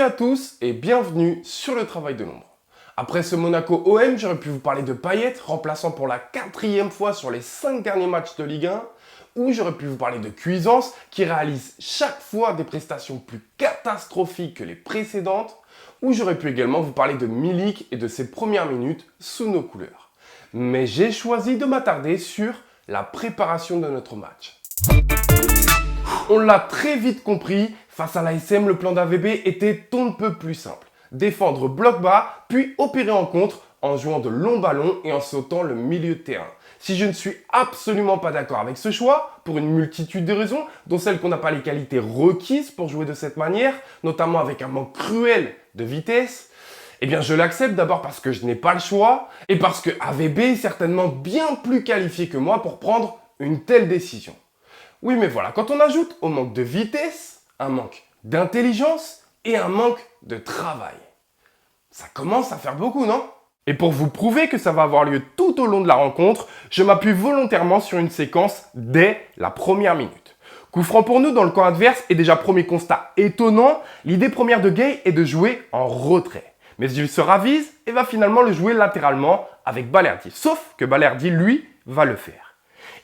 à tous et bienvenue sur le travail de l'ombre. Après ce Monaco OM, j'aurais pu vous parler de Payet, remplaçant pour la 4e fois sur les 5 derniers matchs de Ligue 1, ou j'aurais pu vous parler de Cuisance, qui réalise chaque fois des prestations plus catastrophiques que les précédentes, ou j'aurais pu également vous parler de Milik et de ses premières minutes sous nos couleurs. Mais j'ai choisi de m'attarder sur la préparation de notre match. On l'a très vite compris, face à l'ASM, le plan d'AVB était on ne peut plus simple. Défendre bloc bas, puis opérer en contre en jouant de longs ballons et en sautant le milieu de terrain. Si je ne suis absolument pas d'accord avec ce choix, pour une multitude de raisons, dont celle qu'on n'a pas les qualités requises pour jouer de cette manière, notamment avec un manque cruel de vitesse, eh bien je l'accepte d'abord parce que je n'ai pas le choix, et parce que AVB est certainement bien plus qualifié que moi pour prendre une telle décision. Oui, mais voilà, quand on ajoute au manque de vitesse, un manque d'intelligence et un manque de travail, ça commence à faire beaucoup, non? Et pour vous prouver que ça va avoir lieu tout au long de la rencontre, je m'appuie volontairement sur une séquence dès la première minute. Coup franc pour nous dans le camp adverse et déjà premier constat étonnant, l'idée première de Gay est de jouer en retrait. Mais il se ravise et va finalement le jouer latéralement avec Balerdi. Sauf que Balerdi, lui, va le faire.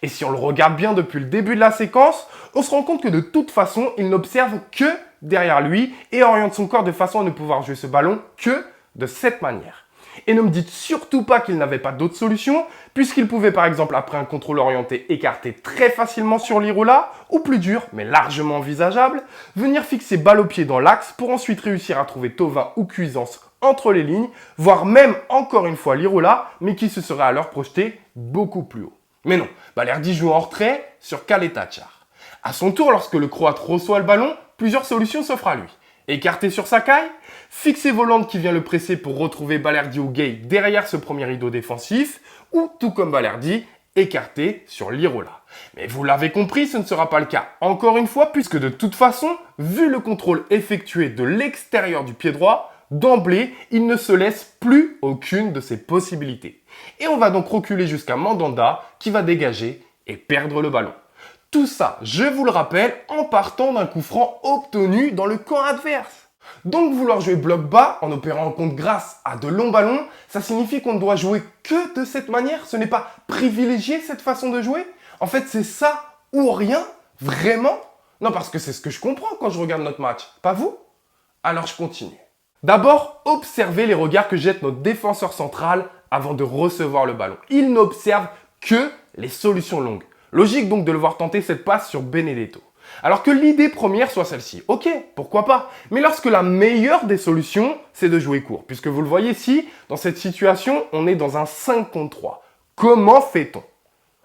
Et si on le regarde bien depuis le début de la séquence, on se rend compte que de toute façon, il n'observe que derrière lui et oriente son corps de façon à ne pouvoir jouer ce ballon que de cette manière. Et ne me dites surtout pas qu'il n'avait pas d'autre solution, puisqu'il pouvait par exemple, après un contrôle orienté, écarter très facilement sur l'Irola, ou plus dur, mais largement envisageable, venir fixer balle au pied dans l'axe pour ensuite réussir à trouver Thauvin ou Cuisance entre les lignes, voire même encore une fois l'Irola, mais qui se serait alors projeté beaucoup plus haut. Mais non, Balerdi joue en retrait sur Caleta-Car. À son tour, lorsque le Croate reçoit le ballon, plusieurs solutions s'offrent à lui. Écarté sur Sakai, fixer Volante qui vient le presser pour retrouver Balerdi ou Gay derrière ce premier rideau défensif, ou tout comme Balerdi, écarté sur l'Irola. Mais vous l'avez compris, ce ne sera pas le cas encore une fois, puisque de toute façon, vu le contrôle effectué de l'extérieur du pied droit, d'emblée, il ne se laisse plus aucune de ses possibilités. Et on va donc reculer jusqu'à Mandanda qui va dégager et perdre le ballon. Tout ça, je vous le rappelle, en partant d'un coup franc obtenu dans le camp adverse. Donc vouloir jouer bloc bas en opérant en contre grâce à de longs ballons, ça signifie qu'on ne doit jouer que de cette manière? Ce n'est pas privilégier cette façon de jouer? En fait, c'est ça ou rien? Vraiment? Non, parce que c'est ce que je comprends quand je regarde notre match. Pas vous? Alors je continue. D'abord, observez les regards que jette notre défenseur central avant de recevoir le ballon. Il n'observe que les solutions longues. Logique donc de le voir tenter cette passe sur Benedetto. Alors que l'idée première soit celle-ci. Ok, pourquoi pas. Mais lorsque la meilleure des solutions, c'est de jouer court. Puisque vous le voyez ici, dans cette situation, on est dans un 5 contre 3. Comment fait-on?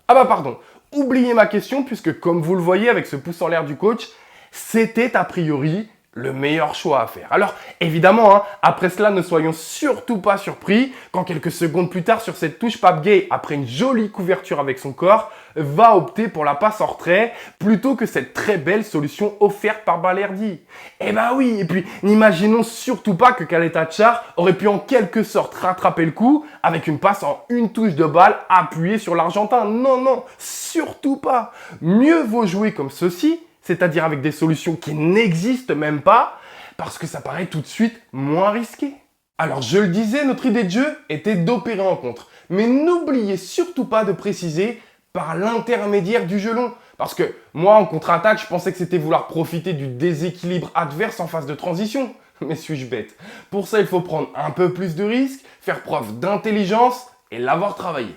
Ah bah pardon, oubliez ma question puisque comme vous le voyez avec ce pouce en l'air du coach, c'était a priori le meilleur choix à faire. Alors évidemment, après cela, ne soyons surtout pas surpris quand quelques secondes plus tard sur cette touche, Pape Gueye, après une jolie couverture avec son corps, va opter pour la passe en retrait plutôt que cette très belle solution offerte par Balerdi. Eh ben oui, et puis n'imaginons surtout pas que Caleta-Car aurait pu en quelque sorte rattraper le coup avec une passe en une touche de balle appuyée sur l'Argentin. Non, non, surtout pas. Mieux vaut jouer comme ceci, c'est-à-dire avec des solutions qui n'existent même pas, parce que ça paraît tout de suite moins risqué. Alors je le disais, notre idée de jeu était d'opérer en contre. Mais n'oubliez surtout pas de préciser par l'intermédiaire du jeu long. Parce que moi, en contre-attaque, je pensais que c'était vouloir profiter du déséquilibre adverse en phase de transition. Mais suis-je bête? Pour ça, il faut prendre un peu plus de risques, faire preuve d'intelligence et l'avoir travaillé.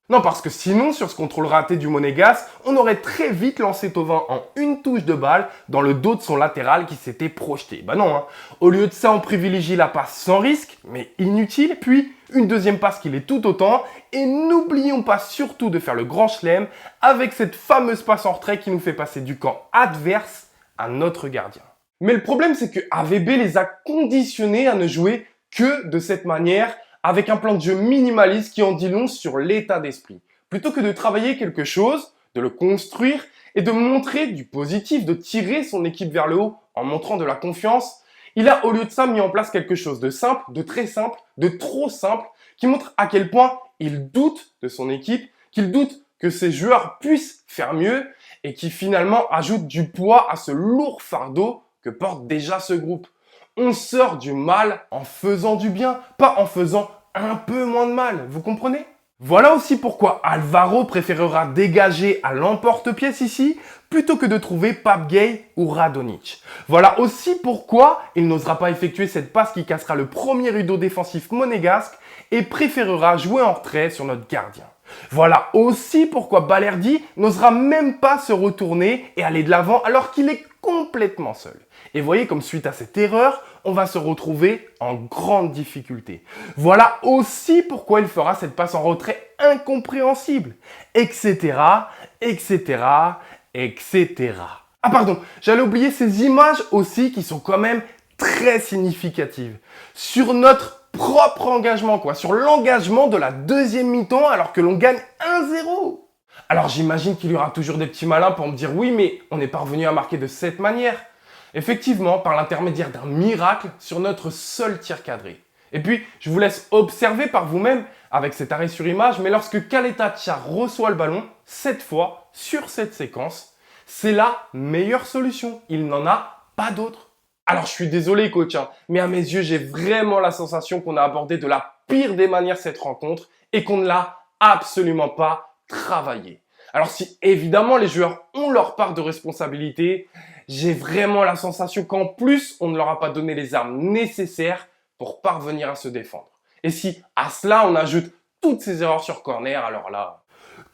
Non, parce que sinon, sur ce contrôle raté du Monégasque, on aurait très vite lancé Thauvin en une touche de balle dans le dos de son latéral qui s'était projeté. Bah non, Au lieu de ça, on privilégie la passe sans risque, mais inutile, puis une deuxième passe qui l'est tout autant, et n'oublions pas surtout de faire le grand chelem avec cette fameuse passe en retrait qui nous fait passer du camp adverse à notre gardien. Mais le problème, c'est que AVB les a conditionnés à ne jouer que de cette manière, avec un plan de jeu minimaliste qui en dit long sur l'état d'esprit. Plutôt que de travailler quelque chose, de le construire et de montrer du positif, de tirer son équipe vers le haut en montrant de la confiance, il a au lieu de ça mis en place quelque chose de simple, de très simple, de trop simple, qui montre à quel point il doute de son équipe, qu'il doute que ses joueurs puissent faire mieux et qui finalement ajoute du poids à ce lourd fardeau que porte déjà ce groupe. On sort du mal en faisant du bien, pas en faisant un peu moins de mal, vous comprenez? Voilà aussi pourquoi Alvaro préférera dégager à l'emporte-pièce ici, plutôt que de trouver Pape Gueye ou Radonjic. Voilà aussi pourquoi il n'osera pas effectuer cette passe qui cassera le premier rideau défensif monégasque et préférera jouer en retrait sur notre gardien. Voilà aussi pourquoi Balerdi n'osera même pas se retourner et aller de l'avant alors qu'il est complètement seul. Et voyez comme suite à cette erreur, on va se retrouver en grande difficulté. Voilà aussi pourquoi il fera cette passe en retrait incompréhensible, etc., etc., etc. Ah pardon, j'allais oublier ces images aussi qui sont quand même très significatives. Sur notre propre engagement, sur l'engagement de la deuxième mi-temps alors que l'on gagne 1-0. Alors j'imagine qu'il y aura toujours des petits malins pour me dire oui, mais on n'est pas revenu à marquer de cette manière. Effectivement, par l'intermédiaire d'un miracle sur notre seul tir cadré. Et puis, je vous laisse observer par vous-même avec cet arrêt sur image, mais lorsque Caleta-Car reçoit le ballon, cette fois, sur cette séquence, c'est la meilleure solution. Il n'en a pas d'autre. Alors, je suis désolé, coach, mais à mes yeux, j'ai vraiment la sensation qu'on a abordé de la pire des manières cette rencontre et qu'on ne l'a absolument pas travaillé. Alors, si évidemment les joueurs ont leur part de responsabilité, j'ai vraiment la sensation qu'en plus, on ne leur a pas donné les armes nécessaires pour parvenir à se défendre. Et si à cela, on ajoute toutes ces erreurs sur corner, alors là...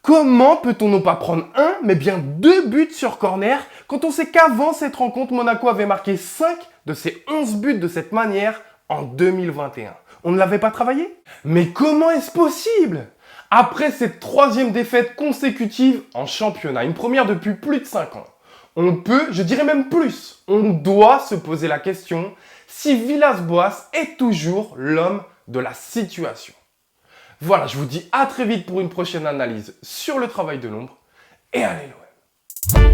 Comment peut-on ne pas prendre un, mais bien 2 buts sur corner quand on sait qu'avant cette rencontre, Monaco avait marqué 5 de ses 11 buts de cette manière en 2021? On ne l'avait pas travaillé? Mais comment est-ce possible? Après cette 3e défaite consécutive en championnat, une première depuis plus de 5 ans, on peut, je dirais même plus, on doit se poser la question si Villas-Boas est toujours l'homme de la situation. Voilà, je vous dis à très vite pour une prochaine analyse sur le travail de l'ombre et allez l'OM.